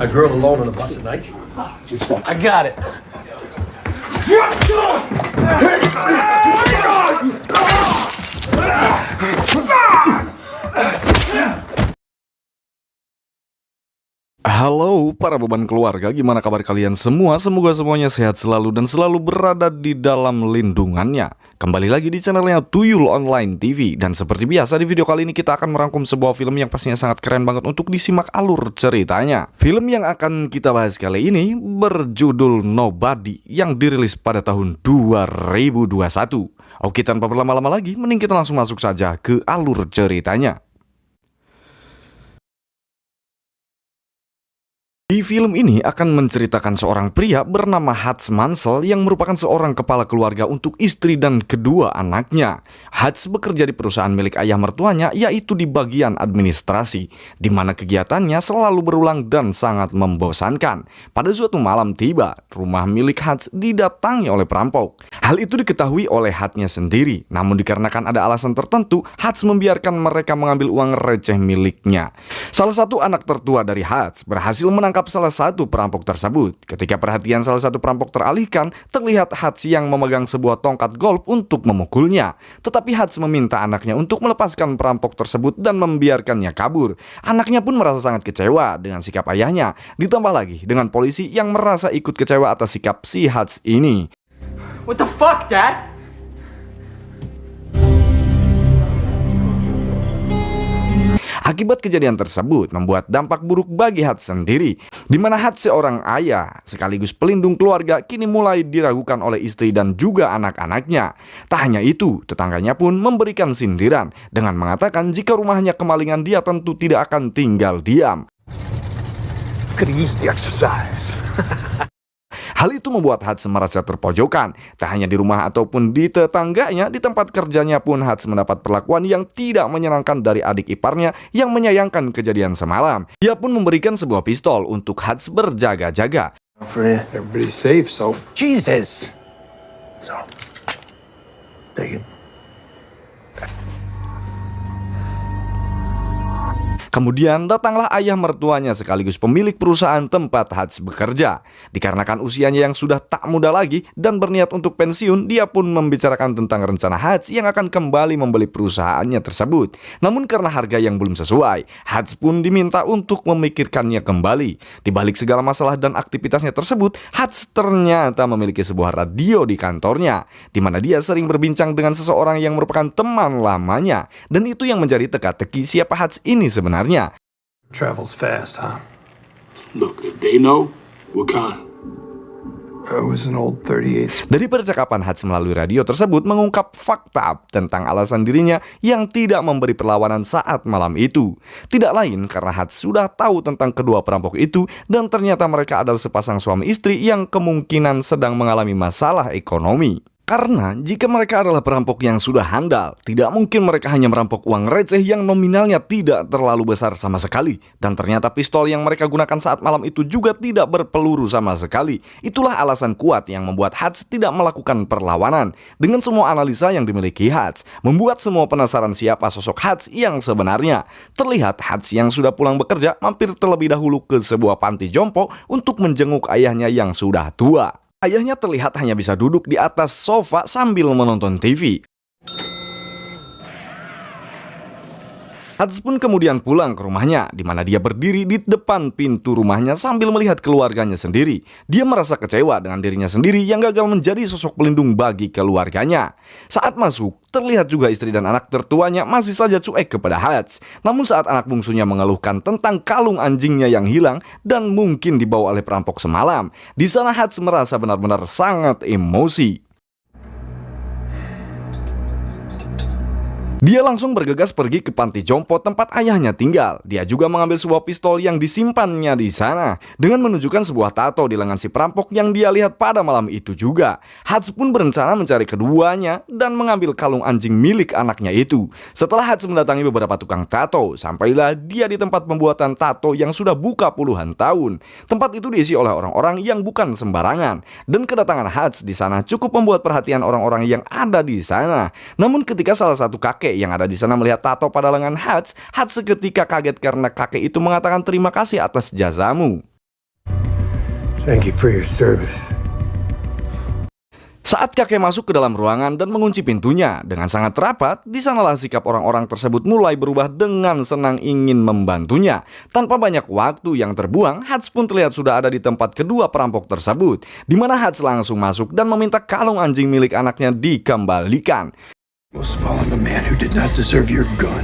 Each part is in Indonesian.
A girl alone on a bus at night? I got it. Halo para beban keluarga, gimana kabar kalian semua? Semoga semuanya sehat selalu dan selalu berada di dalam lindungannya. Kembali lagi di channelnya Tuyul Online TV. Dan seperti biasa di video kali ini kita akan merangkum sebuah film yang pastinya sangat keren banget untuk disimak alur ceritanya. Film yang akan kita bahas kali ini berjudul Nobody yang dirilis pada tahun 2021. Oke, tanpa berlama-lama lagi, mending kita langsung masuk saja ke alur ceritanya. Di film ini akan menceritakan seorang pria bernama Hans Mansell yang merupakan seorang kepala keluarga untuk istri dan kedua anaknya. Hans bekerja di perusahaan milik ayah mertuanya, yaitu di bagian administrasi, di mana kegiatannya selalu berulang dan sangat membosankan. Pada suatu malam tiba, rumah milik Hans didatangi oleh perampok. Hal itu diketahui oleh Hans-nya sendiri, namun dikarenakan ada alasan tertentu, Hans membiarkan mereka mengambil uang receh miliknya. Salah satu anak tertua dari Hans berhasil menangkap salah satu perampok tersebut. Ketika perhatian salah satu perampok teralihkan, terlihat Hans yang memegang sebuah tongkat golf untuk memukulnya. Tetapi Hans meminta anaknya untuk melepaskan perampok tersebut dan membiarkannya kabur. Anaknya pun merasa sangat kecewa dengan sikap ayahnya. Ditambah lagi dengan polisi yang merasa ikut kecewa atas sikap si Hans ini. What the fuck, Dad? Akibat kejadian tersebut membuat dampak buruk bagi Hans sendiri, di mana Hans seorang ayah sekaligus pelindung keluarga kini mulai diragukan oleh istri dan juga anak-anaknya. Tak hanya itu, tetangganya pun memberikan sindiran dengan mengatakan jika rumahnya kemalingan dia tentu tidak akan tinggal diam. Could use the exercise. Hal itu membuat Hans merasa terpojokan. Tak hanya di rumah ataupun di tetangganya, di tempat kerjanya pun Hans mendapat perlakuan yang tidak menyenangkan dari adik iparnya yang menyayangkan kejadian semalam. Ia pun memberikan sebuah pistol untuk Hans berjaga-jaga. Everybody's safe, so Jesus. So, take it. Kemudian datanglah ayah mertuanya sekaligus pemilik perusahaan tempat Hans bekerja. Dikarenakan usianya yang sudah tak muda lagi dan berniat untuk pensiun, dia pun membicarakan tentang rencana Hans yang akan kembali membeli perusahaannya tersebut. Namun karena harga yang belum sesuai, Hans pun diminta untuk memikirkannya kembali. Di balik segala masalah dan aktivitasnya tersebut, Hans ternyata memiliki sebuah radio di kantornya, di mana dia sering berbincang dengan seseorang yang merupakan teman lamanya. Dan itu yang menjadi teka-teki siapa Hans ini sebenarnya. Travels fast, huh? Look, if they know, what kind? It was an old 38. Dari percakapan Hans melalui radio tersebut mengungkap fakta tentang alasan dirinya yang tidak memberi perlawanan saat malam itu. Tidak lain karena Hans sudah tahu tentang kedua perampok itu dan ternyata mereka adalah sepasang suami istri yang kemungkinan sedang mengalami masalah ekonomi. Karena jika mereka adalah perampok yang sudah handal, tidak mungkin mereka hanya merampok uang receh yang nominalnya tidak terlalu besar sama sekali. Dan ternyata pistol yang mereka gunakan saat malam itu juga tidak berpeluru sama sekali. Itulah alasan kuat yang membuat Hans tidak melakukan perlawanan. Dengan semua analisa yang dimiliki Hans, membuat semua penasaran siapa sosok Hans yang sebenarnya. Terlihat Hans yang sudah pulang bekerja mampir terlebih dahulu ke sebuah panti jompo untuk menjenguk ayahnya yang sudah tua. Ayahnya terlihat hanya bisa duduk di atas sofa sambil menonton TV. Hans pun kemudian pulang ke rumahnya, di mana dia berdiri di depan pintu rumahnya sambil melihat keluarganya sendiri. Dia merasa kecewa dengan dirinya sendiri yang gagal menjadi sosok pelindung bagi keluarganya. Saat masuk, terlihat juga istri dan anak tertuanya masih saja cuek kepada Hans. Namun saat anak bungsunya mengeluhkan tentang kalung anjingnya yang hilang dan mungkin dibawa oleh perampok semalam, di sana Hans merasa benar-benar sangat emosi. Dia langsung bergegas pergi ke panti jompo tempat ayahnya tinggal. Dia juga mengambil sebuah pistol yang disimpannya di sana dengan menunjukkan sebuah tato di lengan si perampok yang dia lihat pada malam itu juga. Hans pun berencana mencari keduanya dan mengambil kalung anjing milik anaknya itu. Setelah Hans mendatangi beberapa tukang tato, sampailah dia di tempat pembuatan tato yang sudah buka puluhan tahun. Tempat itu diisi oleh orang-orang yang bukan sembarangan, dan kedatangan Hans di sana cukup membuat perhatian orang-orang yang ada di sana. Namun ketika salah satu kakek yang ada di sana melihat tato pada lengan Hans seketika kaget karena kakek itu mengatakan terima kasih atas jasamu. Thank you for your service. Saat kakek masuk ke dalam ruangan dan mengunci pintunya dengan sangat rapat, di sanalah sikap orang-orang tersebut mulai berubah dengan senang ingin membantunya. Tanpa banyak waktu yang terbuang, Hutz pun terlihat sudah ada di tempat kedua perampok tersebut, di mana Hutz langsung masuk dan meminta kalung anjing milik anaknya dikembalikan. Most of all, I'm the man who did not deserve your gun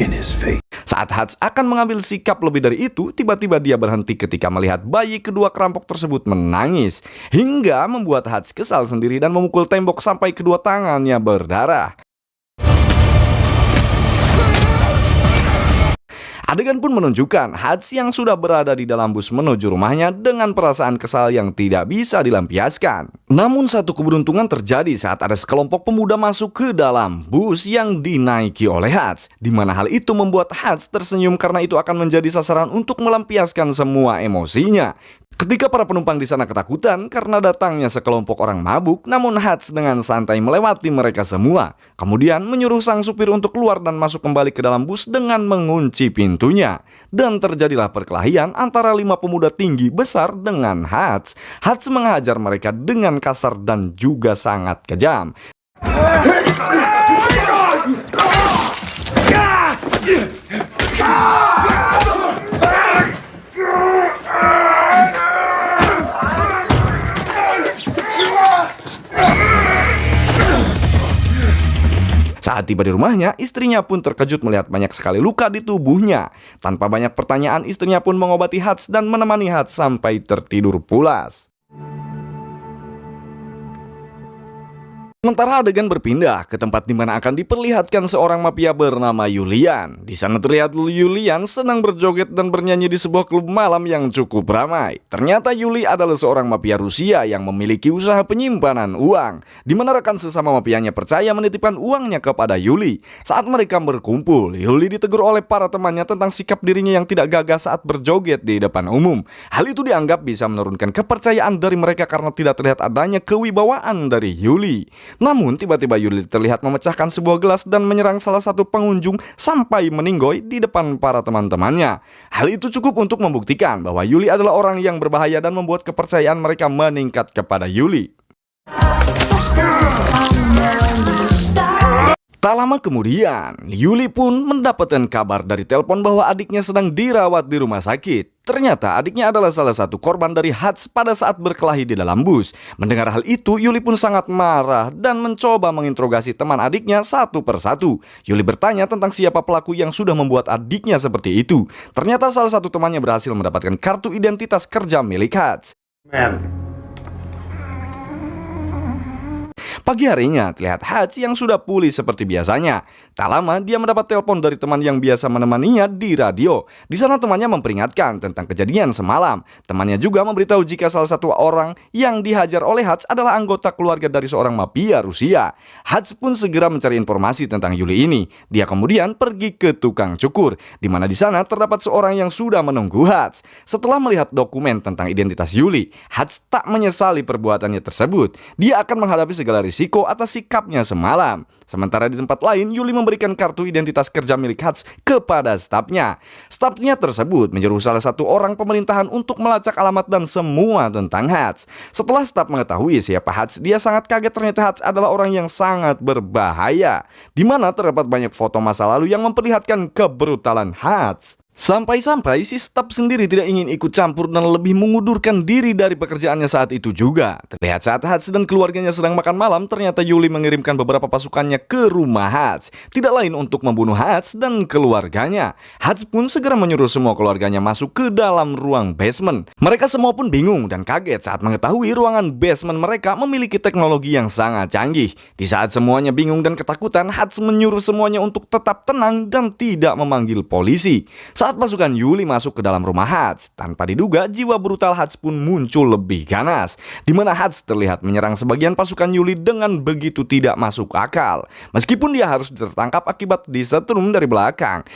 in his face. Saat Hutz akan mengambil sikap lebih dari itu, tiba-tiba dia berhenti ketika melihat bayi kedua perampok tersebut menangis, hingga membuat Hutz kesal sendiri dan memukul tembok sampai kedua tangannya berdarah. Adegan pun menunjukkan Hutz yang sudah berada di dalam bus menuju rumahnya dengan perasaan kesal yang tidak bisa dilampiaskan. Namun satu keberuntungan terjadi saat ada sekelompok pemuda masuk ke dalam bus yang dinaiki oleh Hutz, di mana hal itu membuat Hutz tersenyum karena itu akan menjadi sasaran untuk melampiaskan semua emosinya. Ketika para penumpang di sana ketakutan karena datangnya sekelompok orang mabuk, namun Hutz dengan santai melewati mereka semua. Kemudian menyuruh sang supir untuk keluar dan masuk kembali ke dalam bus dengan mengunci pintunya. Dan terjadilah perkelahian antara 5 pemuda tinggi besar dengan Hutz. Hutz menghajar mereka dengan kasar dan juga sangat kejam. Saat tiba di rumahnya, istrinya pun terkejut melihat banyak sekali luka di tubuhnya. Tanpa banyak pertanyaan, istrinya pun mengobati Hutz dan menemani Hutz sampai tertidur pulas. Sementara adegan berpindah ke tempat di mana akan diperlihatkan seorang mafia bernama Julian. Di sana terlihat Julian sedang berjoget dan bernyanyi di sebuah klub malam yang cukup ramai. Ternyata Yuli adalah seorang mafia Rusia yang memiliki usaha penyimpanan uang, di mana rekan sesama mafianya percaya menitipkan uangnya kepada Yuli. Saat mereka berkumpul, Yuli ditegur oleh para temannya tentang sikap dirinya yang tidak gagah saat berjoget di depan umum. Hal itu dianggap bisa menurunkan kepercayaan dari mereka karena tidak terlihat adanya kewibawaan dari Yuli. Namun tiba-tiba Yuli terlihat memecahkan sebuah gelas dan menyerang salah satu pengunjung sampai meninggoy di depan para teman-temannya. Hal itu cukup untuk membuktikan bahwa Yuli adalah orang yang berbahaya dan membuat kepercayaan mereka meningkat kepada Yuli. Tak lama kemudian, Yuli pun mendapatkan kabar dari telepon bahwa adiknya sedang dirawat di rumah sakit. Ternyata adiknya adalah salah satu korban dari Hutz pada saat berkelahi di dalam bus. Mendengar hal itu, Yuli pun sangat marah dan mencoba menginterogasi teman adiknya satu persatu. Yuli bertanya tentang siapa pelaku yang sudah membuat adiknya seperti itu. Ternyata salah satu temannya berhasil mendapatkan kartu identitas kerja milik Hutz. Pagi harinya terlihat Hutz yang sudah pulih seperti biasanya. Tak lama dia mendapat telepon dari teman yang biasa menemaninya di radio. Di sana temannya memperingatkan tentang kejadian semalam. Temannya juga memberitahu jika salah satu orang yang dihajar oleh Hutz adalah anggota keluarga dari seorang mafia Rusia. Hutz pun segera mencari informasi tentang Yuli ini. Dia kemudian pergi ke tukang cukur, di mana di sana terdapat seorang yang sudah menunggu Hutz. Setelah melihat dokumen tentang identitas Yuli, Hutz tak menyesali perbuatannya tersebut. Dia akan menghadapi segala risiko atas sikapnya semalam. Sementara di tempat lain, Yuli memberikan kartu identitas kerja milik Hutz kepada stafnya. Stafnya tersebut menyuruh salah satu orang pemerintahan untuk melacak alamat dan semua tentang Hutz. Setelah staf mengetahui siapa Hutz, dia sangat kaget ternyata Hutz adalah orang yang sangat berbahaya, di mana terdapat banyak foto masa lalu yang memperlihatkan kebrutalan Hutz. Sampai-sampai si staf sendiri tidak ingin ikut campur dan lebih mengundurkan diri dari pekerjaannya saat itu juga. Terlihat saat Hutz dan keluarganya sedang makan malam, ternyata Yuli mengirimkan beberapa pasukannya ke rumah Hutz. Tidak lain untuk membunuh Hutz dan keluarganya. Hutz pun segera menyuruh semua keluarganya masuk ke dalam ruang basement. Mereka semua pun bingung dan kaget saat mengetahui ruangan basement mereka memiliki teknologi yang sangat canggih. Di saat semuanya bingung dan ketakutan, Hutz menyuruh semuanya untuk tetap tenang dan tidak memanggil polisi. Saat pasukan Yuli masuk ke dalam rumah Hutz, tanpa diduga jiwa brutal Hutz pun muncul lebih ganas, di mana Hutz terlihat menyerang sebagian pasukan Yuli dengan begitu tidak masuk akal. Meskipun dia harus tertangkap akibat disetrum dari belakang.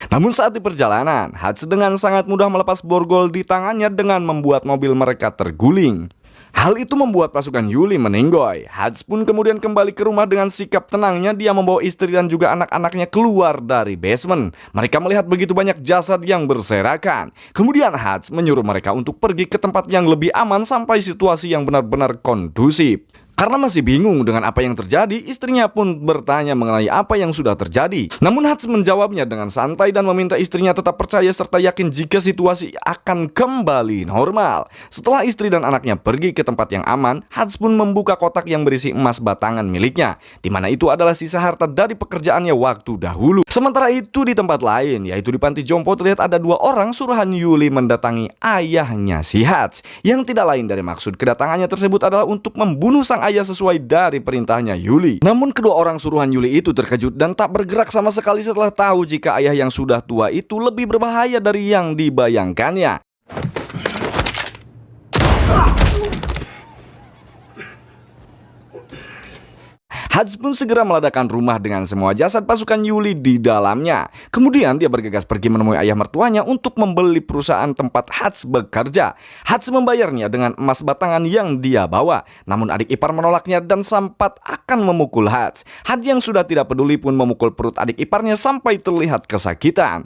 Namun saat di perjalanan, Hutz dengan sangat mudah melepas borgol di tangannya dengan membuat mobil mereka terguling. Hal itu membuat pasukan Yuli meninggoy. Hats pun kemudian kembali ke rumah dengan sikap tenangnya. Dia membawa istri dan juga anak-anaknya keluar dari basement. Mereka melihat begitu banyak jasad yang berserakan. Kemudian Hats menyuruh mereka untuk pergi ke tempat yang lebih aman sampai situasi yang benar-benar kondusif. Karena masih bingung dengan apa yang terjadi, istrinya pun bertanya mengenai apa yang sudah terjadi. Namun Hats menjawabnya dengan santai dan meminta istrinya tetap percaya serta yakin jika situasi akan kembali normal. Setelah istri dan anaknya pergi ke tempat yang aman, Hats pun membuka kotak yang berisi emas batangan miliknya, di mana itu adalah sisa harta dari pekerjaannya waktu dahulu. Sementara itu di tempat lain, yaitu di panti jompo, terlihat ada 2 orang suruhan Yuli mendatangi ayahnya si Hats, yang tidak lain dari maksud kedatangannya tersebut adalah untuk membunuh sang ayah sesuai dari perintahnya Yuli. Namun kedua orang suruhan Yuli itu terkejut dan tak bergerak sama sekali setelah tahu jika ayah yang sudah tua itu lebih berbahaya dari yang dibayangkannya. Hats pun segera meledakkan rumah dengan semua jasad pasukan Yuli di dalamnya. Kemudian dia bergegas pergi menemui ayah mertuanya untuk membeli perusahaan tempat Hats bekerja. Hats membayarnya dengan emas batangan yang dia bawa. Namun adik ipar menolaknya dan sempat akan memukul Hats. Hats yang sudah tidak peduli pun memukul perut adik iparnya sampai terlihat kesakitan.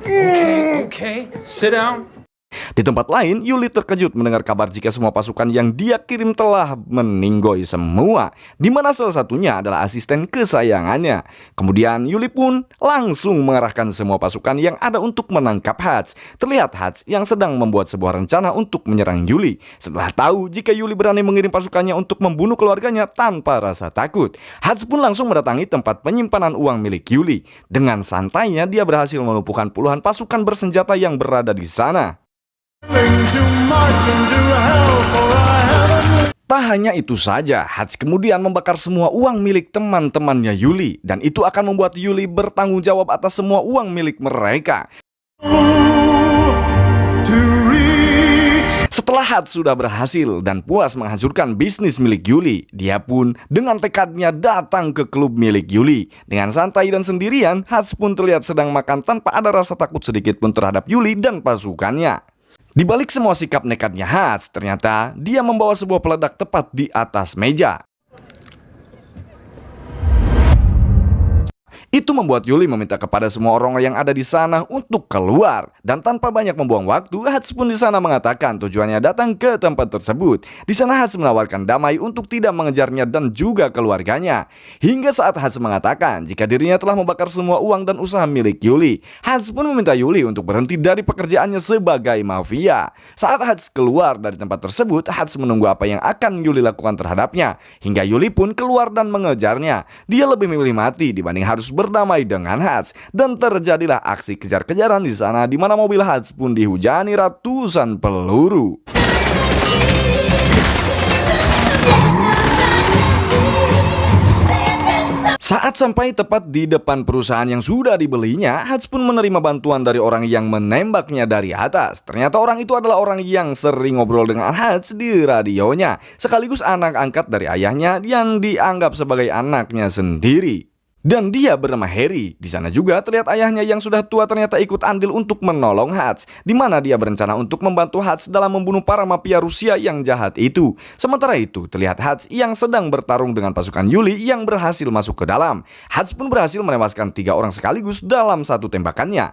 Okay, sit down. Di tempat lain, Yuli terkejut mendengar kabar jika semua pasukan yang dia kirim telah meninggoy semua, di mana salah satunya adalah asisten kesayangannya. Kemudian Yuli pun langsung mengerahkan semua pasukan yang ada untuk menangkap Hats. Terlihat Hats yang sedang membuat sebuah rencana untuk menyerang Yuli. Setelah tahu jika Yuli berani mengirim pasukannya untuk membunuh keluarganya tanpa rasa takut, Hats pun langsung mendatangi tempat penyimpanan uang milik Yuli. Dengan santainya dia berhasil melumpuhkan puluhan pasukan bersenjata yang berada di sana. Tak hanya itu saja, Hats kemudian membakar semua uang milik teman-temannya Yuli, dan itu akan membuat Yuli bertanggung jawab atas semua uang milik mereka. Setelah Hats sudah berhasil dan puas menghancurkan bisnis milik Yuli, dia pun dengan tekadnya datang ke klub milik Yuli. Dengan santai dan sendirian, Hats pun terlihat sedang makan tanpa ada rasa takut sedikit pun terhadap Yuli dan pasukannya. Di balik semua sikap nekatnya Hats, ternyata dia membawa sebuah peledak tepat di atas meja. Itu membuat Yuli meminta kepada semua orang yang ada di sana untuk keluar. Dan tanpa banyak membuang waktu, Hats pun di sana mengatakan tujuannya datang ke tempat tersebut. Di sana Hats menawarkan damai untuk tidak mengejarnya dan juga keluarganya. Hingga saat Hats mengatakan jika dirinya telah membakar semua uang dan usaha milik Yuli. Hats pun meminta Yuli untuk berhenti dari pekerjaannya sebagai mafia. Saat Hats keluar dari tempat tersebut, Hats menunggu apa yang akan Yuli lakukan terhadapnya. Hingga Yuli pun keluar dan mengejarnya. Dia lebih memilih mati dibanding harus berdamai dengan Hats, dan terjadilah aksi kejar-kejaran di sana, di mana mobil Hats pun dihujani ratusan peluru. Saat sampai tepat di depan perusahaan yang sudah dibelinya, Hats pun menerima bantuan dari orang yang menembaknya dari atas. Ternyata orang itu adalah orang yang sering ngobrol dengan Hats di radionya, sekaligus anak angkat dari ayahnya yang dianggap sebagai anaknya sendiri. Dan dia bernama Harry. Di sana juga terlihat ayahnya yang sudah tua ternyata ikut andil untuk menolong Hats, di mana dia berencana untuk membantu Hats dalam membunuh para mafia Rusia yang jahat itu. Sementara itu terlihat Hats yang sedang bertarung dengan pasukan Yuli yang berhasil masuk ke dalam. Hats pun berhasil menewaskan 3 orang sekaligus dalam satu tembakannya.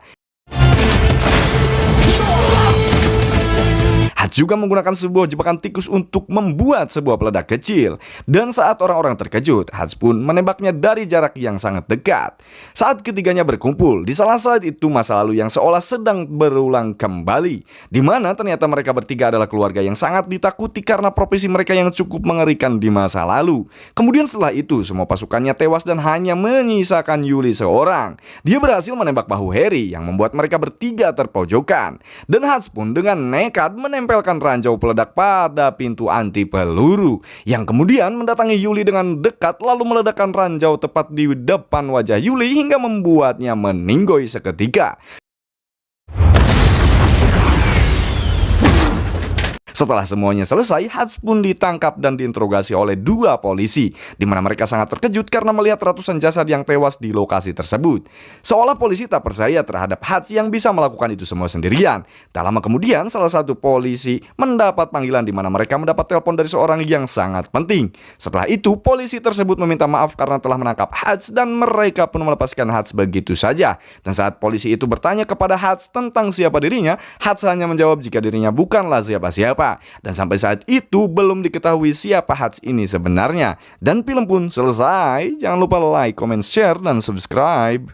Hats juga menggunakan sebuah jebakan tikus untuk membuat sebuah peledak kecil. Dan saat orang-orang terkejut, Hats pun menembaknya dari jarak yang sangat dekat. Saat ketiganya berkumpul, di salah satu itu masa lalu yang seolah sedang berulang kembali, di mana ternyata mereka bertiga adalah keluarga yang sangat ditakuti karena profesi mereka yang cukup mengerikan di masa lalu. Kemudian setelah itu, semua pasukannya tewas dan hanya menyisakan Yuli seorang. Dia berhasil menembak bahu Harry yang membuat mereka bertiga terpojokan. Dan Hats pun dengan nekat menempelkan ranjau peledak pada pintu anti peluru, yang kemudian mendatangi Yuli dengan dekat lalu meledakkan ranjau tepat di depan wajah Yuli hingga membuatnya meninggoy seketika. Setelah semuanya selesai, Hutz pun ditangkap dan diinterogasi oleh 2 polisi, di mana mereka sangat terkejut karena melihat ratusan jasad yang tewas di lokasi tersebut. Seolah polisi tak percaya terhadap Hutz yang bisa melakukan itu semua sendirian. Tak lama kemudian, salah satu polisi mendapat panggilan di mana mereka mendapat telepon dari seorang yang sangat penting. Setelah itu, polisi tersebut meminta maaf karena telah menangkap Hutz dan mereka pun melepaskan Hutz begitu saja. Dan saat polisi itu bertanya kepada Hutz tentang siapa dirinya, Hutz hanya menjawab jika dirinya bukanlah siapa-siapa. Dan sampai saat itu belum diketahui siapa Hutz ini sebenarnya. Dan film pun selesai. Jangan lupa like, comment, share, dan subscribe.